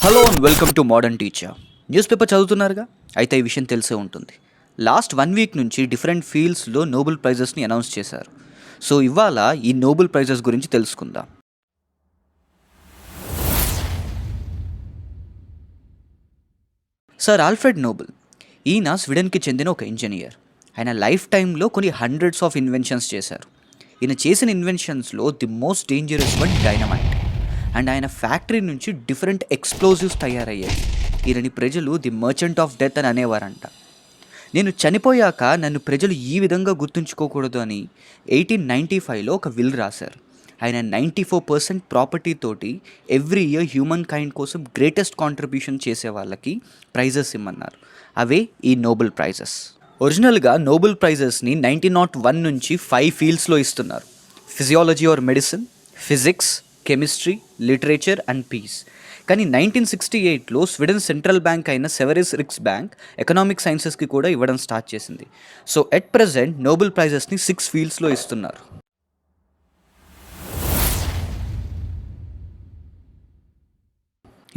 Hello and welcome to modern teacher. Newspaper చదువుతున్నారుగా, అయితే ఈ విషయం తెలిసే ఉంటుంది. లాస్ట్ 1 వీక్ నుంచి డిఫరెంట్ ఫీల్డ్స్లో నోబెల్ ప్రైజెస్ని అనౌన్స్ చేశారు. సో ఇవాళ ఈ నోబెల్ ప్రైజెస్ గురించి తెలుసుకుందాం. సర్ ఆల్ఫ్రెడ్ నోబెల్, ఈయన స్వీడన్కి చెందిన ఒక ఇంజనీర్. ఆయన లైఫ్ టైంలో కొన్ని హండ్రెడ్స్ ఆఫ్ ఇన్వెన్షన్స్ చేశారు. ఈయన చేసిన ఇన్వెన్షన్స్లో the most dangerous one dynamite. And ఆయన ఫ్యాక్టరీ నుంచి డిఫరెంట్ ఎక్స్ప్లోజివ్స్ తయారయ్యాయి. ఈయనని ప్రజలు ది మర్చెంట్ ఆఫ్ డెత్ అని అనేవారంట. నేను చనిపోయాక నన్ను ప్రజలు ఈ విధంగా గుర్తుంచుకోకూడదు అని 1895లో ఒక విల్ రాశారు. ఆయన 94% ప్రాపర్టీ తోటి ఎవ్రీ ఇయర్ హ్యూమన్ కైండ్ కోసం గ్రేటెస్ట్ కాంట్రిబ్యూషన్ చేసే వాళ్ళకి ప్రైజెస్ ఇమ్మన్నారు. అవే ఈ నోబెల్ ప్రైజెస్. ఒరిజినల్గా నోబెల్ ప్రైజెస్ని 1901 నుంచి 5 ఫీల్డ్స్లో ఇస్తున్నారు: physiology or medicine, physics, chemistry, literature and peace. కానీ 1968లో స్వీడన్ సెంట్రల్ బ్యాంక్ అయిన సెవెరిస్ రిక్స్ బ్యాంక్ ఎకనామిక్ సైన్సెస్కి కూడా ఇవ్వడం స్టార్ట్ చేసింది. సో ఎట్ ప్రెజెంట్ నోబెల్ ప్రైజెస్ని 6 ఫీల్డ్స్లో ఇస్తున్నారు.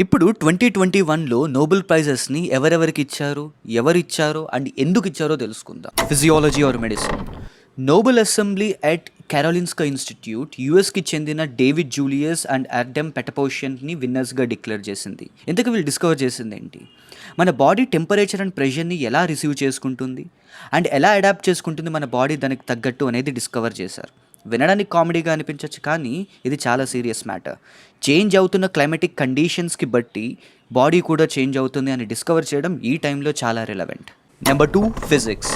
ఇప్పుడు 2021లో నోబెల్ ప్రైజెస్ని ఎవరెవరికి ఇచ్చారు, ఎవరు ఇచ్చారో అండ్ ఎందుకు ఇచ్చారో తెలుసుకుందాం. Physiology or medicine, Nobel assembly at Karolinska institute యుఎస్కి చెందిన డేవిడ్ జూలియస్ అండ్ ఆర్డెమ్ పెటపోషియన్ని విన్నర్స్గా డిక్లేర్ చేసింది. ఇంతకు వీళ్ళు డిస్కవర్ చేసింది ఏంటి? మన బాడీ టెంపరేచర్ అండ్ ప్రెషర్ని ఎలా రిసీవ్ చేసుకుంటుంది అండ్ ఎలా అడాప్ట్ చేసుకుంటుంది మన బాడీ దానికి తగ్గట్టు అనేది డిస్కవర్ చేశారు. వినడానికి కామెడీగా అనిపించవచ్చు, కానీ ఇది చాలా సీరియస్ మ్యాటర్. చేంజ్ అవుతున్న క్లైమేటిక్ కండిషన్స్కి బట్టి బాడీ కూడా చేంజ్ అవుతుంది అని డిస్కవర్ చేయడం ఈ టైంలో చాలా relevant. Number 2, physics.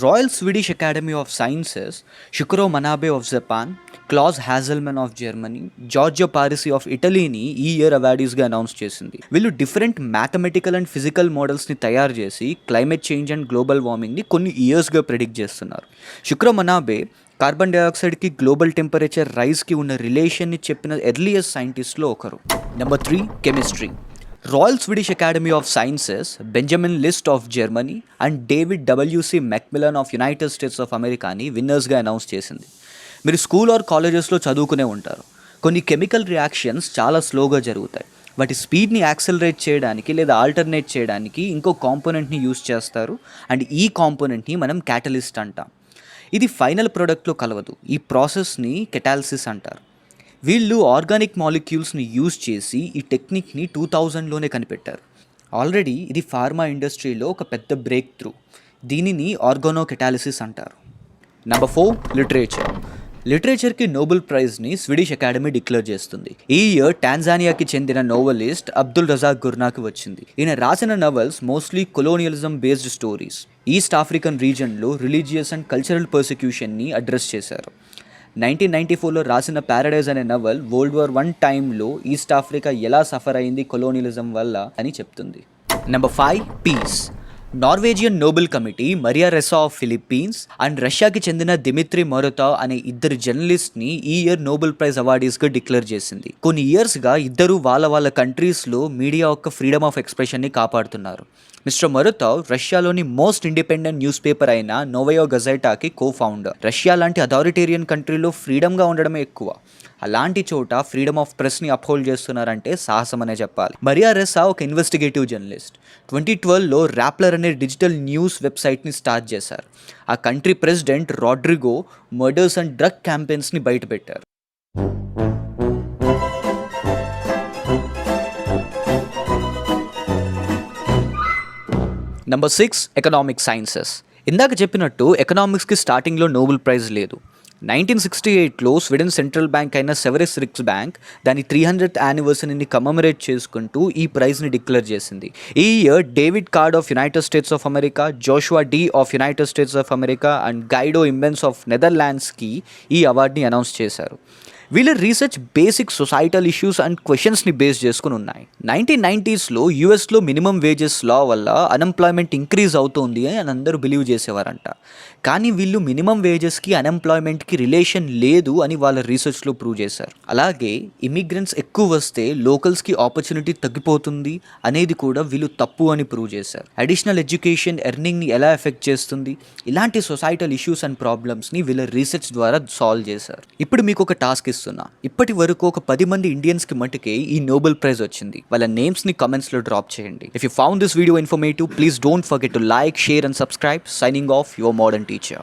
Royal Swedish academy of sciences Syukuro Manabe of Japan, Klaus Hasselmann of Germany, Giorgio Parisi of ఇటలీని ఈ ఇయర్ అవార్డీస్గా అనౌన్స్ చేసింది. వీళ్ళు డిఫరెంట్ మ్యాథమెటికల్ అండ్ ఫిజికల్ మోడల్స్ని తయారు చేసి క్లైమేట్ చేంజ్ అండ్ గ్లోబల్ వార్మింగ్ని కొన్ని ఇయర్స్గా ప్రెడిక్ట్ చేస్తున్నారు. షుక్రో మనాబే కార్బన్ డైఆక్సైడ్కి గ్లోబల్ టెంపరేచర్ రైజ్కి ఉన్న రిలేషన్ని చెప్పిన ఎర్లియస్ట్ సైంటిస్ట్లో ఒకరు. Number 3, chemistry. Royal Swedish academy of sciences Benjamin list of Germany and David W C MacMillan of United States of అమెరికాని విన్నర్స్గా అనౌన్స్ చేసింది. మీరు స్కూల్ ఆర్ కాలేజెస్లో చదువుకునే ఉంటారు. కొన్ని కెమికల్ రియాక్షన్స్ చాలా స్లోగా జరుగుతాయి. వాటి స్పీడ్ని యాక్సలరేట్ చేయడానికి లేదా ఆల్టర్నేట్ చేయడానికి ఇంకో కాంపోనెంట్ని యూస్ చేస్తారు. అండ్ ఈ కాంపోనెంట్ని మనం క్యాటలిస్ట్ అంటాం. ఇది ఫైనల్ ప్రోడక్ట్లో కలవదు. ఈ ప్రాసెస్ని కెటాలిసిస్ అంటారు. వీళ్ళు ఆర్గానిక్ మాలిక్యూల్స్ని యూజ్ చేసి ఈ టెక్నిక్ని 2000లోనే కనిపెట్టారు. ఆల్రెడీ ఇది ఫార్మా ఇండస్ట్రీలో ఒక పెద్ద బ్రేక్ త్రూ. దీనిని ఆర్గానో కెటాలిసిస్ అంటారు. Number 4, literature. లిటరేచర్కి నోబెల్ ప్రైజ్ని స్వీడిష్ అకాడమీ డిక్లేర్ చేస్తుంది. ఈ ఇయర్ టాంజానియాకి చెందిన నోవెలిస్ట్ అబ్దుల్ రజాక్ గుర్నాకి వచ్చింది. ఈయన రాసిన novels mostly colonialism based stories. East African రీజన్లో రిలీజియస్ అండ్ కల్చరల్ పర్సిక్యూషన్ని అడ్రస్ చేశారు. 1994లో రాసిన ప్యారడైజ్ అనే నవల్ వరల్డ్ వార్ 1 టైంలో ఈస్ట్ ఆఫ్రికా ఎలా సఫర్ అయింది కొలోనియలిజం వల్ల అని చెప్తుంది. Number 5, peace. Norwegian Nobel committee Maria Ressa of Philippines and రష్యాకి చెందిన దిమిత్రి మొరతా అనే ఇద్దరు జర్నలిస్ట్ని ఈ ఇయర్ నోబెల్ ప్రైజ్ అవార్డీస్గా డిక్లేర్ చేసింది. కొన్ని ఇయర్స్గా ఇద్దరు వాళ్ళ కంట్రీస్లో మీడియా యొక్క ఫ్రీడమ్ ఆఫ్ ఎక్స్ప్రెషన్ని కాపాడుతున్నారు. మిస్టర్ మొరతావ్ రష్యాలోని మోస్ట్ ఇండిపెండెంట్ న్యూస్ పేపర్ అయిన నోవయో గజెటాకి కో-ఫౌండర్. రష్యా లాంటి అథారిటేరియన్ కంట్రీలో ఫ్రీడమ్గా ఉండడమే ఎక్కువ. అలాంటి చోట ఫ్రీడమ్ ఆఫ్ ప్రెస్ని అప్హోల్డ్ చేస్తున్నారంటే సాహసం అనే చెప్పాలి. మరియా రెసా ఒక ఇన్వెస్టిగేటివ్ జర్నలిస్ట్. 2012లో ర్యాప్లర్ అనే డిజిటల్ న్యూస్ వెబ్సైట్ని స్టార్ట్ చేశారు. ఆ country president Rodrigo murders and drug క్యాంపెయిన్స్ని బయటపెట్టారు. Number 6, economic sciences. ఇందాక చెప్పినట్టు ఎకనామిక్స్కి స్టార్టింగ్లో నోబెల్ ప్రైజ్ లేదు. 1968లో స్వీడన్ సెంట్రల్ బ్యాంక్ అయిన సెవెరిస్ రిక్స్ బ్యాంక్ దాని 300th యానివర్సరీని కమమరేట్ చేసుకుంటూ ఈ ప్రైజ్ని డిక్లేర్ చేసింది. ఈ year David Card of United States of America, Joshua D of United States of America and Guido Imbens of నెదర్లాండ్స్కి ఈ అవార్డుని అనౌన్స్ చేశారు. వీళ్ళ research basic societal issues and క్వశ్చన్స్ని బేస్ చేసుకుని ఉన్నాయి. 1990sలో యూఎస్లో మినిమం వేజెస్ లా వల్ల అన్ఎంప్లాయ్మెంట్ ఇంక్రీజ్ అవుతుంది అని అందరూ బిలీవ్ చేసేవారంట. కానీ వీళ్ళు మినిమం వేజెస్కి అన్ఎంప్లాయ్మెంట్కి రిలేషన్ లేదు అని వాళ్ళ రీసెర్చ్లో ప్రూవ్ చేశారు. అలాగే ఇమిగ్రెంట్స్ ఎక్కువ వస్తే లోకల్స్కి ఆపర్చునిటీ తగ్గిపోతుంది అనేది కూడా వీళ్ళు తప్పు అని ప్రూవ్ చేశారు. అడిషనల్ ఎడ్యుకేషన్ ఎర్నింగ్ని ఎలా ఎఫెక్ట్ చేస్తుంది, ఇలాంటి సొసైటల్ ఇష్యూస్ అండ్ ప్రాబ్లమ్స్ని వీళ్ళ రీసెర్చ్ ద్వారా సాల్వ్ చేశారు. ఇప్పుడు మీకు ఒక టాస్క్ ఇస్తున్నా. ఇప్పటి వరకు ఒక 10 మంది ఇండియన్స్కి మటుకే ఈ నోబెల్ ప్రైజ్ వచ్చింది. వాళ్ళ నేమ్స్ని కమెంట్స్లో డ్రాప్ చేయండి. If you found this video informative, please don't forget to like, share and subscribe. Signing off, your modern teacher.